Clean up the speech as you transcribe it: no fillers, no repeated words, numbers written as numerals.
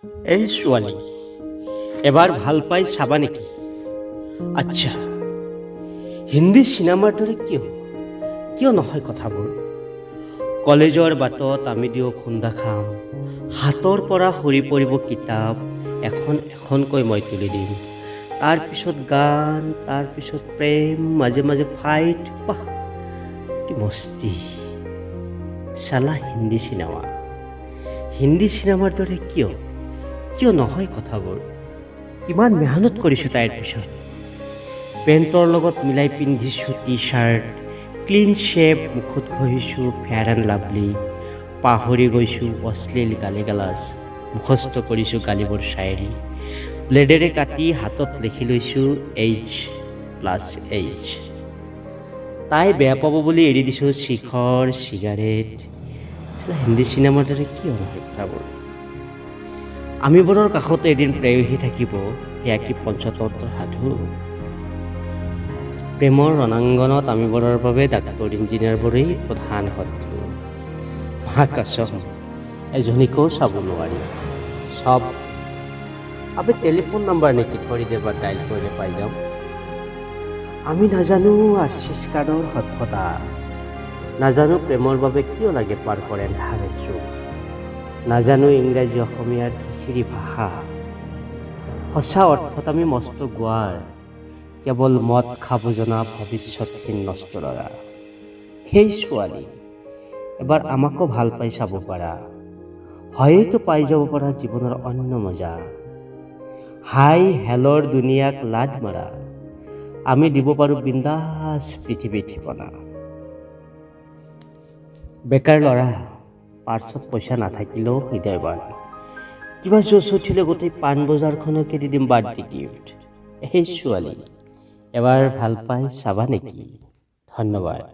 এই ছোৱালী এবাৰ ভাল পাই চাবা নেকি? আচ্ছা, হিন্দী চিনেমাৰ দৰে কিয় নহয় কথাবোৰ? কলেজৰ বাটত আমি দিওঁ খুন্দা খাম, হাতৰ পৰা সৰি পৰিব কিতাপ, এখন এখনকৈ মই তুলি দিম। তাৰপিছত গান, তাৰপিছত প্ৰেম, মাজে মাজে ফাইট, বাহ কি মস্তি। চালা হিন্দী চিনেমাৰ দৰে কিয় নহয় কথাবোৰ? কিমান মেহনত কৰিছোঁ তাইৰ পিছত। পেণ্টৰ লগত মিলাই পিন্ধিছোঁ টি চাৰ্ট, ক্লিন শ্বেভ, মুখত ঘঁহিছোঁ ফেয়াৰ এণ্ড লাভলি, পাহৰি গৈছোঁ অশ্লীল গালি গালাজ, মুখস্থ কৰিছোঁ গালিবোৰ চায়েৰী, ব্লেডেৰে কাটি হাতত লিখি লৈছোঁ H+H। তাই বেয়া পাব বুলি এৰি দিছোঁ শিখৰ, চিগাৰেট। হিন্দী চিনেমাৰ দৰে কিয় নহয় কথাবোৰ? আমিবোৰৰ কাষতে এদিন প্ৰেয়সী থাকিব, সেয়া কি পঞ্চতন্ত্ৰৰ সাধু? প্ৰেমৰ ৰণাংগনত আমিবোৰৰ বাবে ডাক্তৰ ইঞ্জিনিয়াৰবোৰেই প্ৰধান শত্ৰু। মহাকাশম এজনীকো চাব নোৱাৰি। চব আবে টেলিফোন নাম্বাৰ নেকি? থৰি দেবাৰ ডাইল কৰিলে পাই যাম। আমি নাজানো আৰ্চিছ কাৰ্ডৰ সভ্যতা, নাজানো প্ৰেমৰ বাবে কিয় লাগে পাৰ্কৰ এন্ধাৰ যুগ, নাজানো ইংৰাজী অসমীয়াৰ খিচিৰি ভাষা। সঁচা অৰ্থত আমি মস্ত গোৱাৰ, কেৱল মদ খাব জনা ভৱিষ্যতহীন নষ্ট ল'ৰা। সেই ছোৱালী এবাৰ আমাকো ভাল পাই চাব পাৰা, হয়তো পাই যাব পাৰা জীৱনৰ অন্য মজা। হাই হেলৰ দুনিয়াক লাড মাৰা, আমি দিব পাৰোঁ বিন্দাস পৃথিৱীৰ ঠিকনা। বেকাৰ ল'ৰা, পাৰ্চত পইচা নাথাকিলেও হৃদয়বান, কিবা জোচ উঠিলে গোটেই পাণ বজাৰখনকে দি দিম বাৰ্থডে গিফ্ট। এই ছোৱালী এবাৰ ভাল পাই চাবা নেকি? ধন্যবাদ।